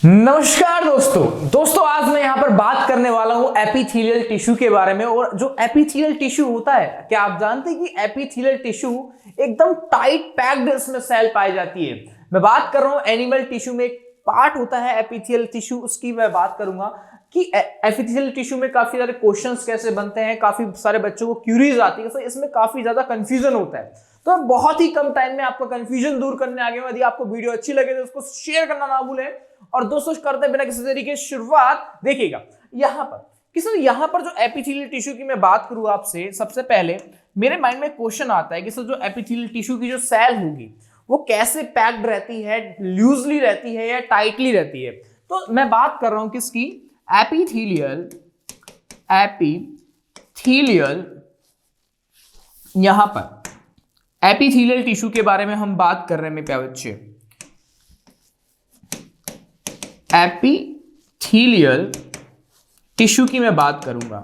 नमस्कार दोस्तों आज मैं यहां पर बात करने वाला हूं एपिथेलियल टिश्यू के बारे में। और जो एपिथेलियल टिश्यू होता है, क्या आप जानते हैं कि एपिथेलियल टिश्यू एकदम टाइट पैक्ड इसमें सेल पाई जाती है। मैं बात कर रहा हूं एनिमल टिश्यू में एक पार्ट होता है एपिथेलियल टिश्यू, उसकी मैं बात करूंगा कि एपिथेलियल टिश्यू में काफी सारे क्वेश्चंस कैसे बनते हैं, काफी सारे बच्चों को क्यूरीज आती है, तो इसमें काफी ज्यादा कंफ्यूजन होता है। तो बहुत ही कम टाइम में आपका कंफ्यूजन दूर करने आ गया हूं। यदि आपको वीडियो अच्छी लगे तो उसको शेयर करना ना भूलें। और दोस्तों करते बिना किसी तरीके की शुरुआत देखिएगा यहाँ पर जो एपिथेलियल टिश्यू की मैं बात करूं आपसे, सबसे पहले मेरे माइंड में क्वेश्चन आता है कि सर जो एपिथेलियल टिश्यू की जो सेल होगी वो कैसे पैक्ड रहती है, लूजली रहती है या टाइटली रहती है। तो मैं बात कर रहा हूं किसकी, एपिथेलियल यहां पर एपिथेलियल टिश्यू के बारे में हम बात कर रहे हैं मेरे प्यारे बच्चे। एपिथेलियल टिश्यू की मैं बात करूंगा।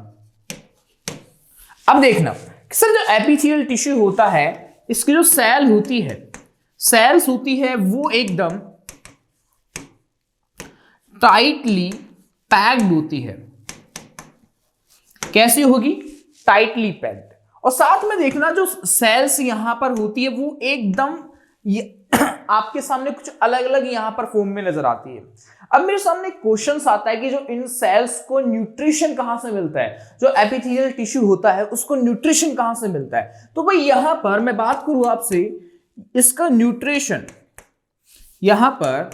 अब देखना सर जो एपिथेलियल टिश्यू होता है, इसकी जो सेल्स होती है वो एकदम टाइटली पैक्ड होती है। कैसी होगी? Tightly packed. और साथ में देखना जो सेल्स यहां पर होती है वो एकदम आपके सामने कुछ अलग अलग यहां पर फॉर्म में नजर आती है। अब मेरे सामने क्वेश्चन आता है कि जो इन सेल्स को न्यूट्रिशन कहां से मिलता है, जो एपिथेलियल न्यूट्रिशन होता है उसको न्यूट्रिशन कहां से मिलता है। तो भाई यहां पर मैं बात करूं आपसे, इसका न्यूट्रिशन यहां पर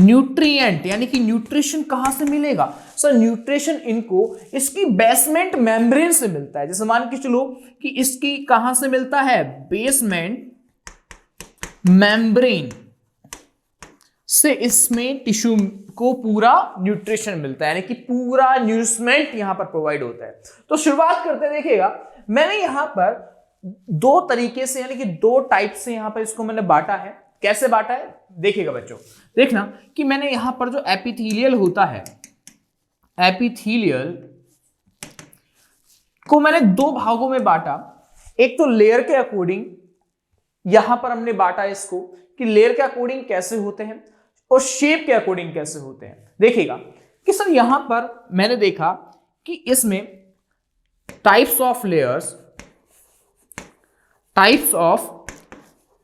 न्यूट्रिएंट यानी कि न्यूट्रिशन कहां से मिलेगा। सर न्यूट्रिशन इनको इसकी बेसमेंट मेम्ब्रेन से मिलता है। जैसे मान के चलो कि इसकी कहां से मिलता है, बेसमेंट मेम्ब्रेन से इसमें टिश्यू को पूरा न्यूट्रिशन मिलता है, यानी कि पूरा न्यूट्रिशमेंट यहां पर प्रोवाइड होता है। तो शुरुआत करते देखिएगा, मैंने यहां पर दो तरीके से यानी कि दो टाइप से यहां पर इसको मैंने बांटा है। कैसे बांटा है देखिएगा बच्चों, देखना कि मैंने यहां पर जो एपिथेलियल होता है, एपिथेलियल को मैंने दो भागों में बांटा। एक तो लेयर के अकॉर्डिंग यहां पर हमने बांटा इसको कि लेयर के अकॉर्डिंग कैसे होते हैं और शेप के अकॉर्डिंग कैसे होते हैं। देखिएगा कि सर यहां पर मैंने देखा कि इसमें टाइप्स ऑफ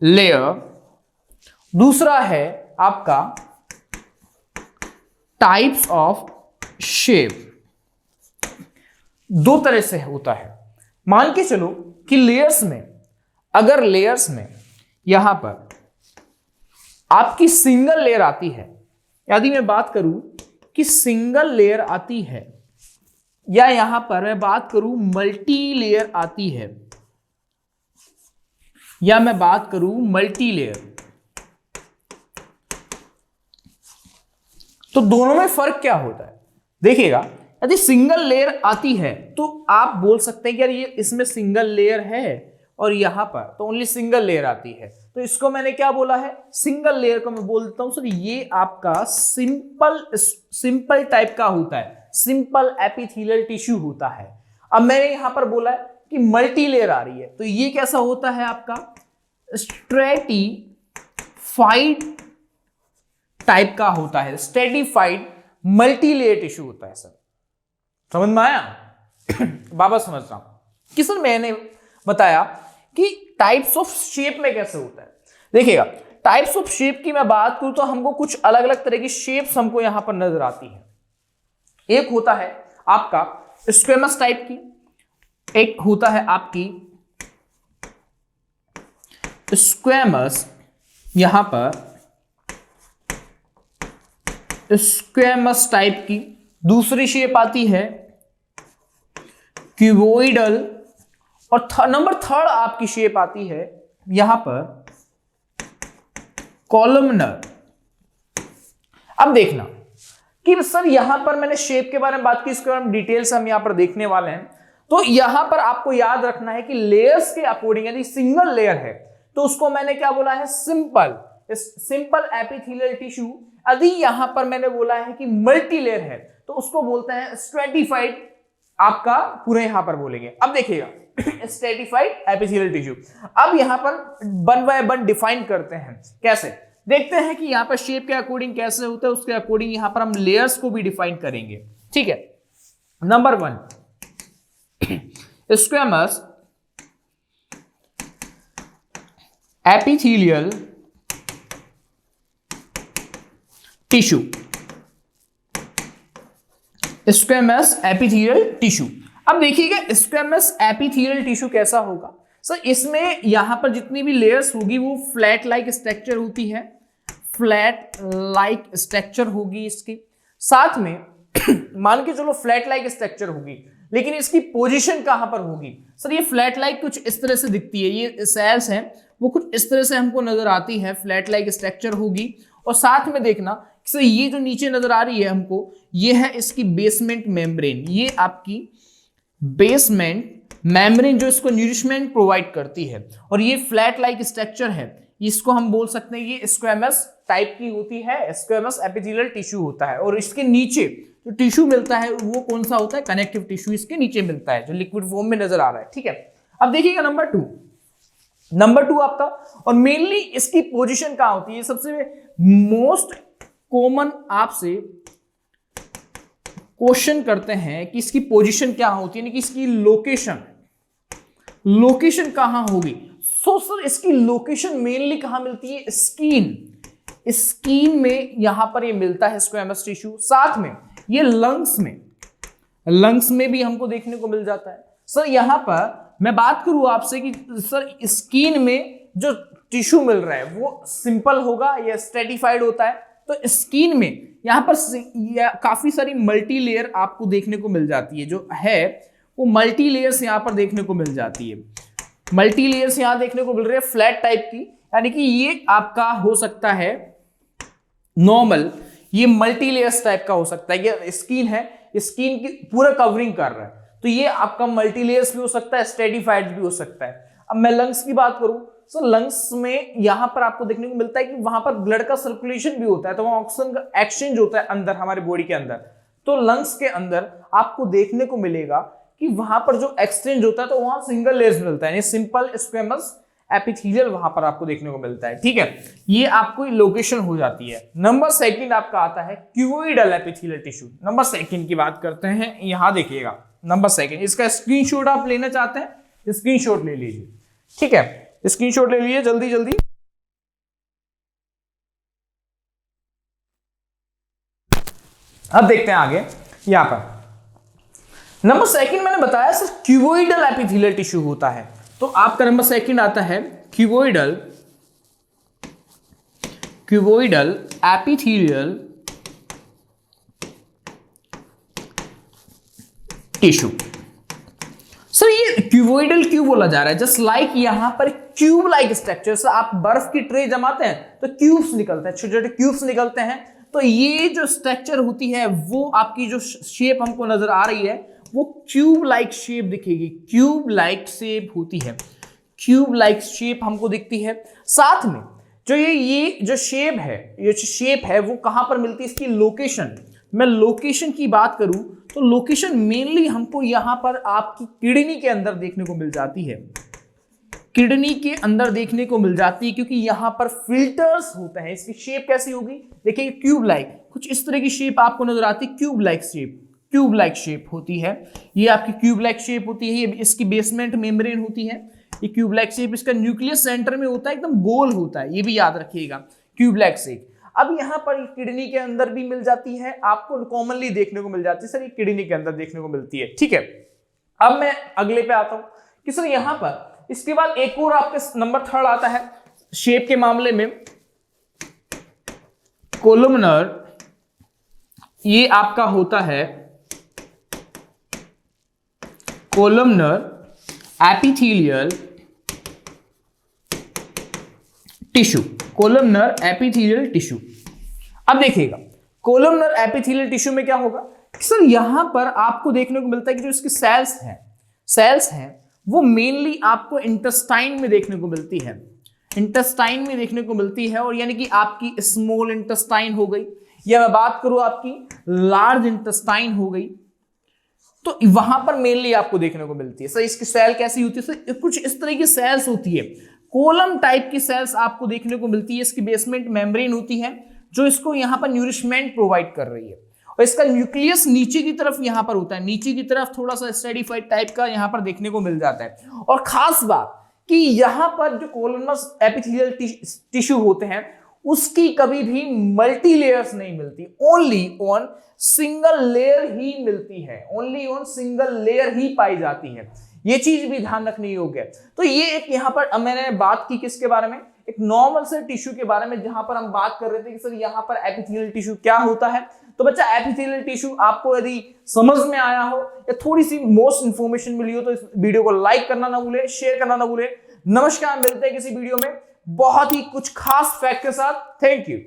लेयर, दूसरा है आपका टाइप्स ऑफ शेप। दो तरह से होता है। मान के चलो कि लेयर्स में यहां पर आपकी सिंगल लेयर आती है, यदि मैं बात करूं कि सिंगल लेयर आती है, या यहां पर मैं बात करूं मल्टी लेयर आती है, या मैं बात करूं मल्टी लेयर, तो दोनों में फर्क क्या होता है देखिएगा। यदि सिंगल लेयर आती है तो आप बोल सकते हैं कि यार ये इसमें सिंगल लेयर है और यहां पर तो ओनली सिंगल लेयर आती है, तो इसको मैंने क्या बोला है, सिंगल लेयर को मैं बोलता हूं सर ये आपका सिंपल टाइप का होता है, सिंपल एपिथेलियल टिश्यू होता है। अब मैंने यहां पर बोला है कि मल्टी लेयर आ रही है, तो ये कैसा होता है आपका स्ट्रेटिफाइड टाइप का होता है, स्ट्रेटिफाइड मल्टी लेयर टिश्यू होता है। सर समझ में आया? बाबा समझ रहा हूं कि सर मैंने बताया कि टाइप्स ऑफ शेप में कैसे होता है। देखिएगा टाइप्स ऑफ शेप की मैं बात करूं तो हमको कुछ अलग अलग तरह की शेप्स हमको यहां पर नजर आती है। एक होता है आपका स्क्वेमस टाइप की, एक होता है आपकी स्क्वेमस, यहां पर स्क्वेमस टाइप की। दूसरी शेप आती है क्यूबोइडल, और नंबर थर्ड आपकी शेप आती है यहां पर कॉलमनर। अब देखना कि सर यहां पर मैंने शेप के बारे में बात की, इसके बारे में डिटेल से हम यहां पर देखने वाले हैं। तो यहां पर आपको याद रखना है कि लेयर्स के अकॉर्डिंग यदि सिंगल लेयर है तो उसको मैंने क्या बोला है, सिंपल एपिथेलियल टिश्यू। यदि यहां पर मैंने बोला है कि मल्टी लेयर है तो उसको बोलते हैं स्ट्रेटिफाइड, आपका पूरे यहां पर बोलेंगे। अब देखिएगा स्ट्रेटिफाइड एपिथेलियल टिश्यू। अब यहां पर वन बाय वन डिफाइन करते हैं। कैसे? देखते हैं कि यहाँ पर शेप के अकॉर्डिंग कैसे होता है, उसके अकॉर्डिंग यहाँ पर हम लेयर्स को भी डिफाइन करेंगे। ठीक है, number 1 squamous epithelial tissue. Squamous epithelial tissue. अब देखिएगा स्क्वेमस एपिथेलियल टिश्यू कैसा होगा सर, इसमें यहां पर जितनी भी लेयर्स होगी वो फ्लैट लाइक स्ट्रक्चर होती है, फ्लैट लाइक स्ट्रक्चर होगी इसकी। साथ में मान के चलो फ्लैट लाइक स्ट्रक्चर होगी, लेकिन इसकी पोजीशन कहां पर होगी सर, ये फ्लैट लाइक कुछ इस तरह से दिखती है, ये सेल्स हैं वो कुछ इस तरह से हमको नजर आती है, फ्लैट लाइक स्ट्रक्चर होगी। और साथ में देखना सर ये जो नीचे नजर आ रही है हमको, ये है इसकी बेसमेंट मेम्ब्रेन, ये आपकी बेसमेंट मेम्ब्रेन जो इसको न्यूरिशमेंट प्रोवाइड करती है। और ये फ्लैट लाइक स्ट्रक्चर है, इसको हम बोल सकते हैं ये स्क्वेमस टाइप की होती है, स्क्वेमस एपिथेलियल टिश्यू होता है। और इसके नीचे जो टिश्यू मिलता है वो कौन सा होता है, कनेक्टिव टिश्यू इसके नीचे मिलता है जो लिक्विड फॉर्म में नजर आ रहा है। ठीक है, अब देखिएगा नंबर टू आपका, और मेनली इसकी पोजीशन कहां होती है, सबसे मोस्ट कॉमन आपसे क्वेश्चन करते हैं कि इसकी पोजीशन क्या होती है, यानी कि इसकी लोकेशन कहां होगी। सो सर इसकी लोकेशन मेनली कहां मिलती है, स्किन में यहां पर ये मिलता है स्क्वेमस टिश्यू। साथ में ये लंग्स में भी हमको देखने को मिल जाता है। सर यहां पर मैं बात करूं आपसे कि सर स्किन में जो टिश्यू मिल रहा है वो सिंपल होगा या स्ट्रेटिफाइड होता है, तो स्किन में यहां पर काफी सारी मल्टी लेयर आपको देखने को मिल जाती है, जो है वो मल्टी लेयर्स यहां पर देखने को मिल जाती है। मल्टी लेयर्स यहां देखने को मिल रही है फ्लैट टाइप की, यानी कि ये आपका हो सकता है नॉर्मल, ये मल्टी लेयर्स टाइप का हो सकता है। ये स्किन है, स्किन की पूरा कवरिंग कर रहा है, तो ये आपका मल्टी लेयर्स भी हो सकता है, स्ट्रेटिफाइड भी हो सकता है। अब मैं लंग्स की बात करूं, सो लंग्स में यहां पर आपको देखने को मिलता है कि वहां पर ब्लड का सर्कुलेशन भी होता है, तो वहां ऑक्सीजन का एक्सचेंज होता है अंदर हमारे बॉडी के अंदर। तो लंग्स के अंदर आपको देखने को मिलेगा कि वहां पर जो एक्सचेंज होता है तो वहां सिंगल लेयर्स मिलता है, सिंपल स्क्वेमस एपिथेलियल वहां पर आपको देखने को मिलता है। ठीक है, ये आपको लोकेशन हो जाती है। नंबर 2 आपका आता है क्यूबोइडल एपिथेलियल टिश्यू। नंबर 2 की बात करते हैं, यहां देखिएगा नंबर 2, इसका स्क्रीनशॉट आप लेना चाहते हैं, स्क्रीनशॉट ले लीजिए। ठीक है, स्क्रीनशॉट ले लीजिए जल्दी। अब देखते हैं आगे, यहां पर नंबर 2 मैंने बताया सर क्यूबोइडल एपिथेलियल टिश्यू होता है, तो आपका नंबर 2 आता है क्यूबोइडल एपिथेलियल टिश्यू। सर ये क्यूबोइडल क्यों बोला जा रहा है, जस्ट लाइक यहां पर क्यूब लाइक स्ट्रक्चर, से आप बर्फ की ट्रे जमाते हैं तो क्यूब्स निकलते हैं, छोटे छोटे क्यूब्स निकलते हैं, तो ये जो स्ट्रक्चर होती है वो आपकी जो शेप हमको नजर आ रही है वो क्यूब लाइक शेप दिखेगी, क्यूब लाइक शेप होती है, क्यूब लाइक शेप हमको दिखती है। साथ में जो ये जो शेप है वो कहां पर मिलती है, इसकी लोकेशन, मैं लोकेशन की बात करूं तो लोकेशन मेनली हमको यहां पर आपकी किडनी के अंदर देखने को मिल जाती है, किडनी के अंदर देखने को मिल जाती है, क्योंकि यहां पर फिल्टर्स होते हैं। इसकी शेप कैसी होगी, देखिए क्यूब लाइक, कुछ इस तरह की शेप आपको नजर आती है, क्यूब लाइक शेप होती है, ये आपकी क्यूब लाइक शेप होती है, ये इसकी बेसमेंट मेम्ब्रेन होती है, ये क्यूब लाइक शेप, इसका न्यूक्लियस सेंटर में होता है, एकदम गोल होता है, ये भी याद रखिएगा क्यूब लाइक शेप। अब यहां पर किडनी के अंदर भी मिल जाती है, आपको कॉमनली देखने को मिल जाती है, सर ये किडनी के अंदर देखने को मिलती है। ठीक है, अब मैं अगले पे आता हूं कि सर यहां पर इसके बाद एक और आपके नंबर 3 आता है शेप के मामले में कोलुमनर, ये आपका होता है columnar epithelial tissue, columnar epithelial tissue. अब देखिएगा कोलुमनर एपिथेलियल टिश्यू में क्या होगा सर, यहां पर आपको देखने को मिलता है कि जो इसकी सेल्स हैं वो मेनली आपको इंटेस्टाइन में देखने को मिलती है, इंटेस्टाइन में देखने को मिलती है, और यानी कि आपकी स्मॉल इंटेस्टाइन हो गई, या मैं बात करूं आपकी लार्ज इंटेस्टाइन हो गई, तो वहां पर मेनली आपको देखने को मिलती है। सर इसकी सेल कैसी होती है, सर कुछ इस तरह की सेल्स होती है, कोलम टाइप की सेल्स आपको देखने को मिलती है। इसकी बेसमेंट मेम्ब्रेन होती है जो इसको यहाँ पर न्यूरिशमेंट प्रोवाइड कर रही है, और इसका न्यूक्लियस नीचे की तरफ यहाँ पर होता है, नीचे की तरफ थोड़ा सा स्टेडिफाइड टाइप का यहाँ पर देखने को मिल जाता है। और खास बात कि यहाँ पर जो कोलमस एपिथेलियल टिश्यू होते हैं उसकी कभी भी मल्टी लेयर्स नहीं मिलती, ओनली ऑन सिंगल लेयर ही मिलती है, ओनली ऑन सिंगल लेयर ही पाई जाती है। ये चीज भी ध्यान रखनी योग्य है। तो ये एक यहाँ पर मैंने बात की किसके बारे में, एक नॉर्मल से टिश्यू के बारे में, जहां पर हम बात कर रहे थे कि सर यहाँ पर एपिथेलियल टिश्यू क्या होता है। तो बच्चा एपिथेलियल टिश्यू आपको यदि समझ में आया हो या थोड़ी सी मोस्ट इंफॉर्मेशन मिली हो तो इस वीडियो को लाइक करना ना भूले, शेयर करना ना भूले। नमस्कार, मिलते हैं किसी वीडियो में बहुत ही कुछ खास फैक्ट के साथ। Thank you.